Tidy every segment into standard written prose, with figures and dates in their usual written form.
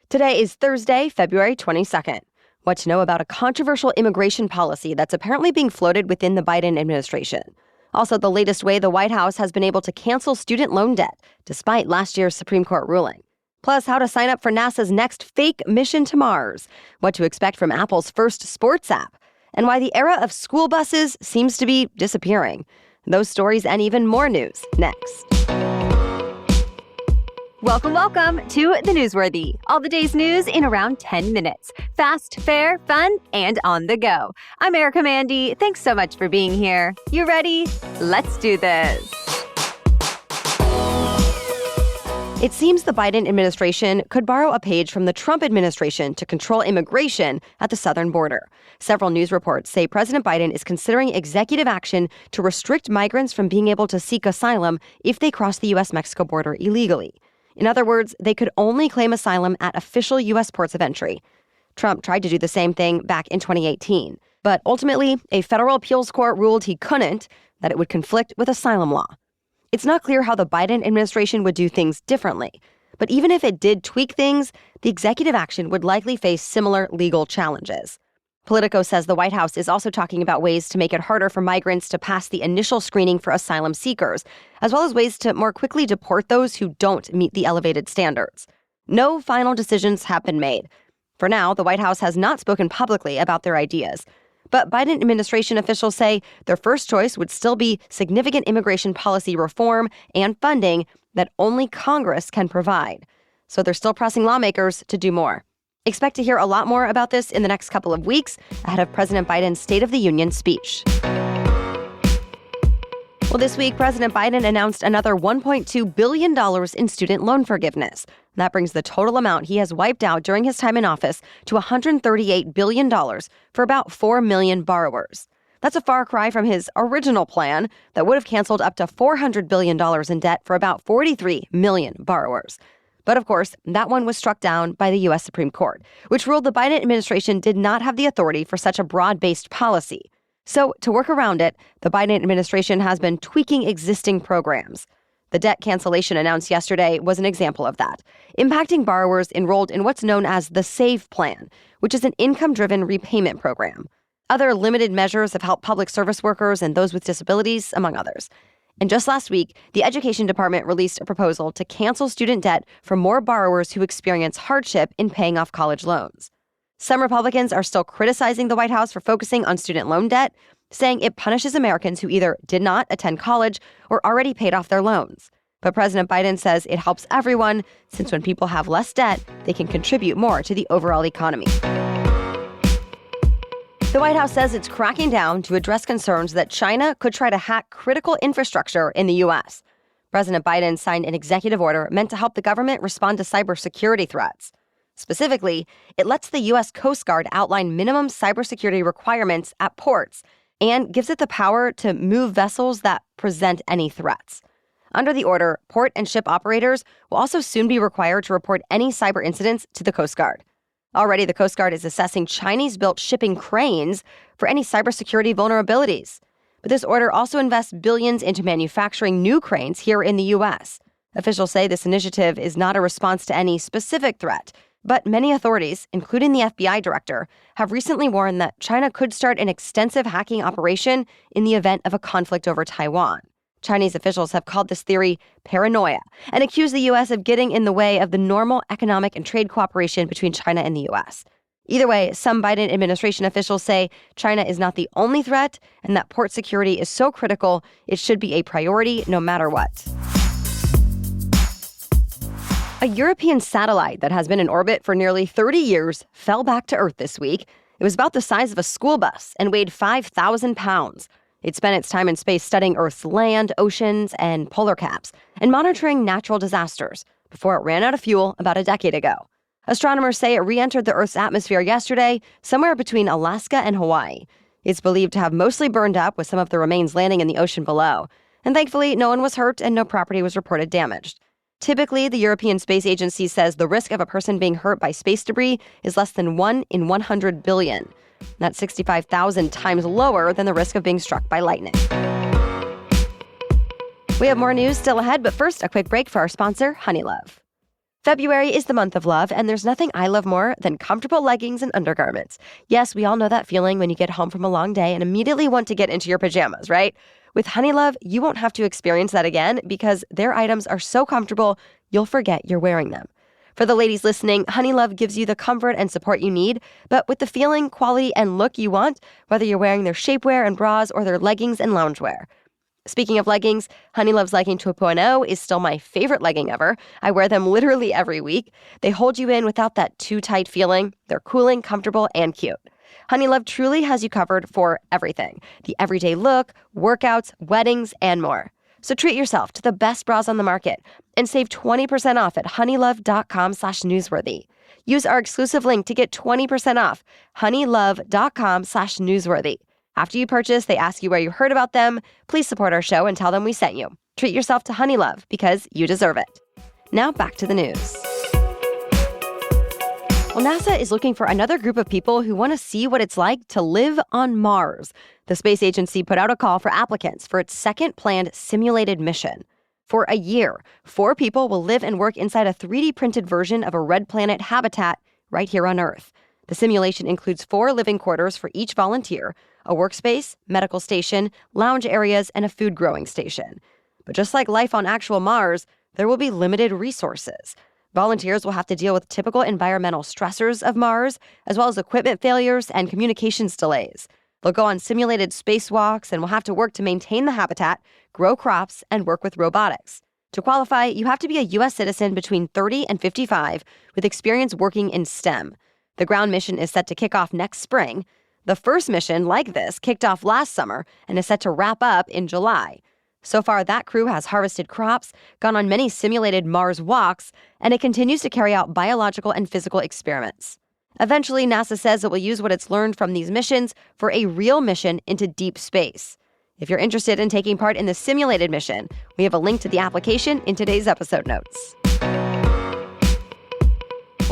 Today is Thursday, February 22nd. What to know about a controversial immigration policy that's apparently being floated within the Biden administration. Also, the latest way the White House has been able to cancel student loan debt, despite last year's Supreme Court ruling. Plus, how to sign up for NASA's next fake mission to Mars, what to expect from Apple's first sports app, and why the era of school buses seems to be disappearing. Those stories and even more news next. Welcome to The Newsworthy. All the day's news in around 10 minutes. Fast, fair, fun, and on the go. I'm Erica Mandy. Thanks so much for being here. You ready? Let's do this. It seems the Biden administration could borrow a page from the Trump administration to control immigration at the southern border. Several news reports say President Biden is considering executive action to restrict migrants from being able to seek asylum if they cross the U.S.-Mexico border illegally. In other words, they could only claim asylum at official U.S. ports of entry. Trump tried to do the same thing back in 2018. But ultimately, a federal appeals court ruled he couldn't, that it would conflict with asylum law. It's not clear how the Biden administration would do things differently. But even if it did tweak things, the executive action would likely face similar legal challenges. Politico says the White House is also talking about ways to make it harder for migrants to pass the initial screening for asylum seekers, as well as ways to more quickly deport those who don't meet the elevated standards. No final decisions have been made. For now, the White House has not spoken publicly about their ideas. But Biden administration officials say their first choice would still be significant immigration policy reform and funding that only Congress can provide. So they're still pressing lawmakers to do more. Expect to hear a lot more about this in the next couple of weeks ahead of President Biden's State of the Union speech. Well, this week, President Biden announced another $1.2 billion in student loan forgiveness. That brings the total amount he has wiped out during his time in office to $138 billion for about 4 million borrowers. That's a far cry from his original plan that would have canceled up to $400 billion in debt for about 43 million borrowers. But of course, that one was struck down by the U.S. Supreme Court, which ruled the Biden administration did not have the authority for such a broad-based policy. So to work around it, the Biden administration has been tweaking existing programs. The debt cancellation announced yesterday was an example of that, impacting borrowers enrolled in what's known as the SAVE plan, which is an income-driven repayment program. Other limited measures have helped public service workers and those with disabilities, among others. And just last week, the Education Department released a proposal to cancel student debt for more borrowers who experience hardship in paying off college loans. Some Republicans are still criticizing the White House for focusing on student loan debt, saying it punishes Americans who either did not attend college or already paid off their loans. But President Biden says it helps everyone, since when people have less debt, they can contribute more to the overall economy. The White House says it's cracking down to address concerns that China could try to hack critical infrastructure in the U.S. President Biden signed an executive order meant to help the government respond to cybersecurity threats. Specifically, it lets the U.S. Coast Guard outline minimum cybersecurity requirements at ports and gives it the power to move vessels that present any threats. Under the order, port and ship operators will also soon be required to report any cyber incidents to the Coast Guard. Already, the Coast Guard is assessing Chinese-built shipping cranes for any cybersecurity vulnerabilities. But this order also invests billions into manufacturing new cranes here in the U.S. Officials say this initiative is not a response to any specific threat, but many authorities, including the FBI director, have recently warned that China could start an extensive hacking operation in the event of a conflict over Taiwan. Chinese officials have called this theory paranoia and accused the U.S. of getting in the way of the normal economic and trade cooperation between China and the U.S. Either way, some Biden administration officials say China is not the only threat and that port security is so critical it should be a priority no matter what. A European satellite that has been in orbit for nearly 30 years fell back to Earth this week. It was about the size of a school bus and weighed 5,000 pounds. It spent its time in space studying Earth's land, oceans, and polar caps, and monitoring natural disasters before it ran out of fuel about a decade ago. Astronomers say it re-entered the Earth's atmosphere yesterday, somewhere between Alaska and Hawaii. It's believed to have mostly burned up, with some of the remains landing in the ocean below. And thankfully, no one was hurt and no property was reported damaged. Typically, the European Space Agency says the risk of a person being hurt by space debris is less than 1 in 100 billion. That's 65,000 times lower than the risk of being struck by lightning. We have more news still ahead, but first, a quick break for our sponsor, Honeylove. February is the month of love, and there's nothing I love more than comfortable leggings and undergarments. Yes, we all know that feeling when you get home from a long day and immediately want to get into your pajamas, right? With Honeylove, you won't have to experience that again because their items are so comfortable, you'll forget you're wearing them. For the ladies listening, Honeylove gives you the comfort and support you need, but with the feeling, quality, and look you want, whether you're wearing their shapewear and bras or their leggings and loungewear. Speaking of leggings, Honeylove's Legging 2.0 is still my favorite legging ever. I wear them literally every week. They hold you in without that too tight feeling. They're cooling, comfortable, and cute. Honeylove truly has you covered for everything. The everyday look, workouts, weddings, and more. So treat yourself to the best bras on the market and save 20% off at honeylove.com/newsworthy. Use our exclusive link to get 20% off, honeylove.com/newsworthy. After you purchase, they ask you where you heard about them. Please support our show and tell them we sent you. Treat yourself to Honeylove because you deserve it. Now back to the news. Well, NASA is looking for another group of people who want to see what it's like to live on Mars. The space agency put out a call for applicants for its second planned simulated mission. For a year, 4 people will live and work inside a 3D printed version of a red planet habitat right here on Earth. The simulation includes 4 living quarters for each volunteer, a workspace, medical station, lounge areas, and a food growing station. But just like life on actual Mars, there will be limited resources. Volunteers will have to deal with typical environmental stressors of Mars, as well as equipment failures and communications delays. They'll go on simulated spacewalks and will have to work to maintain the habitat, grow crops, and work with robotics. To qualify, you have to be a U.S. citizen between 30 and 55 with experience working in STEM. The ground mission is set to kick off next spring. The first mission like this kicked off last summer and is set to wrap up in July. So far, that crew has harvested crops, gone on many simulated Mars walks, and it continues to carry out biological and physical experiments. Eventually, NASA says it will use what it's learned from these missions for a real mission into deep space. If you're interested in taking part in the simulated mission, we have a link to the application in today's episode notes.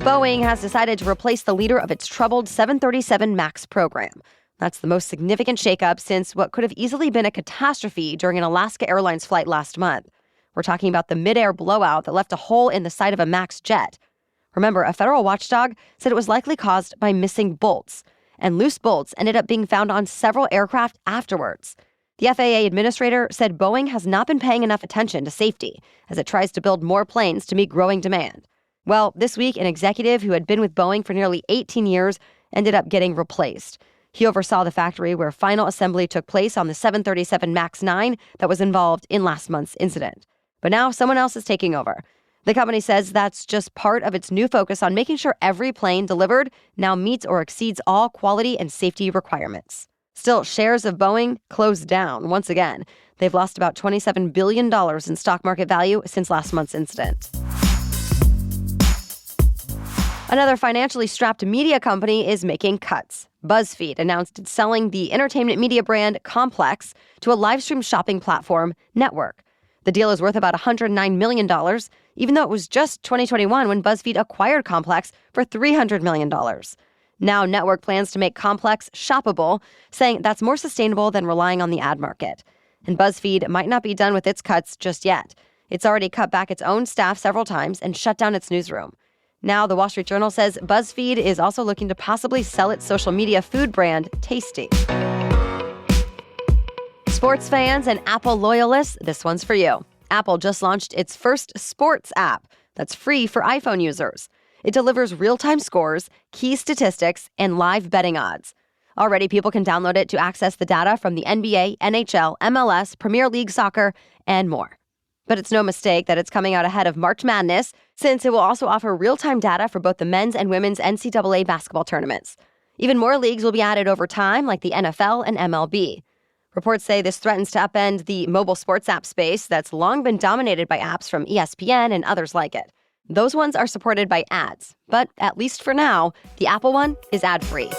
Boeing has decided to replace the leader of its troubled 737 MAX program. That's the most significant shakeup since what could have easily been a catastrophe during an Alaska Airlines flight last month. We're talking about the mid-air blowout that left a hole in the side of a MAX jet. Remember, a federal watchdog said it was likely caused by missing bolts, and loose bolts ended up being found on several aircraft afterwards. The FAA administrator said Boeing has not been paying enough attention to safety as it tries to build more planes to meet growing demand. Well, this week, an executive who had been with Boeing for nearly 18 years ended up getting replaced. He oversaw the factory where final assembly took place on the 737 MAX 9 that was involved in last month's incident. But now someone else is taking over. The company says that's just part of its new focus on making sure every plane delivered now meets or exceeds all quality and safety requirements. Still, shares of Boeing closed down once again. They've lost about $27 billion in stock market value since last month's incident. Another financially strapped media company is making cuts. BuzzFeed announced it's selling the entertainment media brand Complex to a livestream shopping platform, Network. The deal is worth about $109 million, even though it was just 2021 when BuzzFeed acquired Complex for $300 million. Now Network plans to make Complex shoppable, saying that's more sustainable than relying on the ad market. And BuzzFeed might not be done with its cuts just yet. It's already cut back its own staff several times and shut down its newsroom. Now, the Wall Street Journal says BuzzFeed is also looking to possibly sell its social media food brand, Tasty. Sports fans and Apple loyalists, this one's for you. Apple just launched its first sports app that's free for iPhone users. It delivers real-time scores, key statistics, and live betting odds. Already, people can download it to access the data from the NBA, NHL, MLS, Premier League Soccer, and more. But it's no mistake that it's coming out ahead of March Madness, since it will also offer real-time data for both the men's and women's NCAA basketball tournaments. Even more leagues will be added over time, like the NFL and MLB. Reports say this threatens to upend the mobile sports app space that's long been dominated by apps from ESPN and others like it. Those ones are supported by ads, but at least for now, the Apple one is ad-free.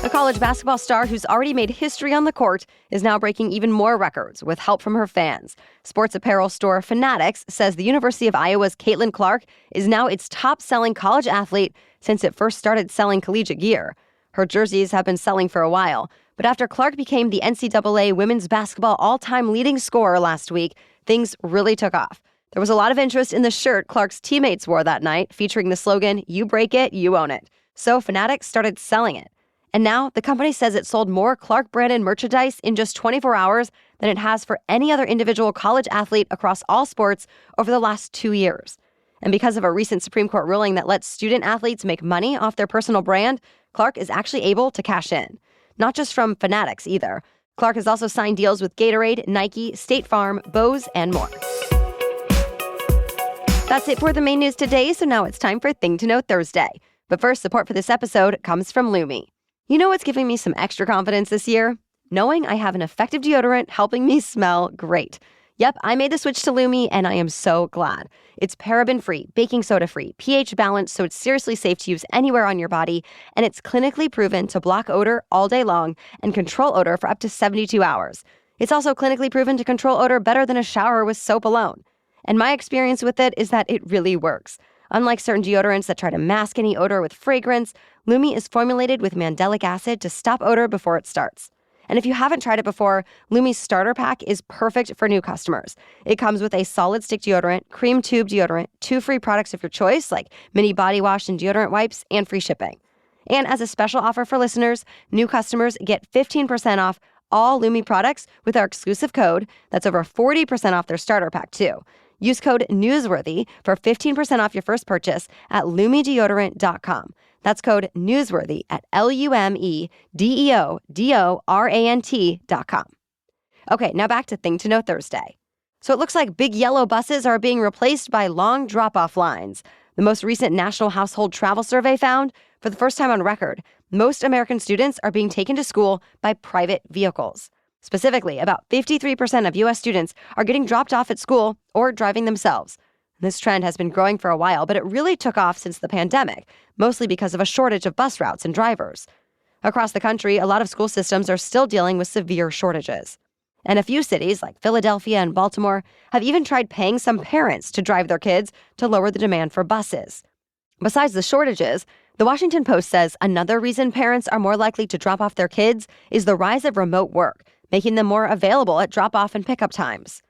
A college basketball star who's already made history on the court is now breaking even more records with help from her fans. Sports apparel store Fanatics says the University of Iowa's Caitlin Clark is now its top-selling college athlete since it first started selling collegiate gear. Her jerseys have been selling for a while, but after Clark became the NCAA women's basketball all-time leading scorer last week, things really took off. There was a lot of interest in the shirt Clark's teammates wore that night, featuring the slogan, "You break it, you own it." So Fanatics started selling it. And now the company says it sold more Clark-branded merchandise in just 24 hours than it has for any other individual college athlete across all sports over the last 2 years. And because of a recent Supreme Court ruling that lets student athletes make money off their personal brand, Clark is actually able to cash in. Not just from Fanatics either. Clark has also signed deals with Gatorade, Nike, State Farm, Bose, and more. That's it for the main news today, so now it's time for Thing to Know Thursday. But first, support for this episode comes from Lumi. You know what's giving me some extra confidence this year? Knowing I have an effective deodorant helping me smell great. Yep, I made the switch to Lumi, and I am so glad. It's paraben-free, baking soda-free, pH balanced, so it's seriously safe to use anywhere on your body, and it's clinically proven to block odor all day long and control odor for up to 72 hours. It's also clinically proven to control odor better than a shower with soap alone. And my experience with it is that it really works. Unlike certain deodorants that try to mask any odor with fragrance, Lumi is formulated with mandelic acid to stop odor before it starts. And if you haven't tried it before, Lumi's starter pack is perfect for new customers. It comes with a solid stick deodorant, cream tube deodorant, 2 free products of your choice like mini body wash and deodorant wipes, and free shipping. And as a special offer for listeners, new customers get 15% off all Lumi products with our exclusive code that's over 40% off their starter pack too. Use code NEWSWORTHY for 15% off your first purchase at LumiDeodorant.com. That's code NEWSWORTHY at LumiDeodorant.com. Okay, now back to Thing to Know Thursday. So it looks like big yellow buses are being replaced by long drop-off lines. The most recent National Household Travel Survey found, for the first time on record, most American students are being taken to school by private vehicles. Specifically, about 53% of U.S. students are getting dropped off at school or driving themselves. This trend has been growing for a while, but it really took off since the pandemic, mostly because of a shortage of bus routes and drivers. Across the country, a lot of school systems are still dealing with severe shortages. And a few cities, like Philadelphia and Baltimore, have even tried paying some parents to drive their kids to lower the demand for buses. Besides the shortages, the Washington Post says another reason parents are more likely to drop off their kids is the rise of remote work, making them more available at drop-off and pickup times.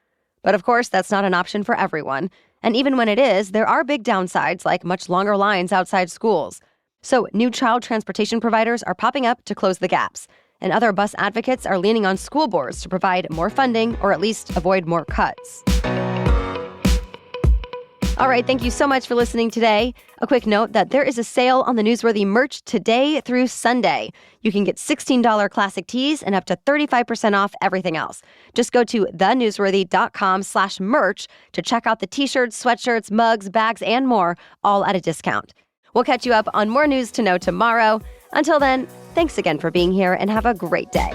But of course, that's not an option for everyone. And even when it is, there are big downsides like much longer lines outside schools. So new child transportation providers are popping up to close the gaps. And other bus advocates are leaning on school boards to provide more funding or at least avoid more cuts. All right, thank you so much for listening today. A quick note that there is a sale on the Newsworthy merch today through Sunday. You can get $16 classic tees and up to 35% off everything else. Just go to thenewsworthy.com/merch to check out the t-shirts, sweatshirts, mugs, bags, and more, all at a discount. We'll catch you up on more news to know tomorrow. Until then, thanks again for being here and have a great day.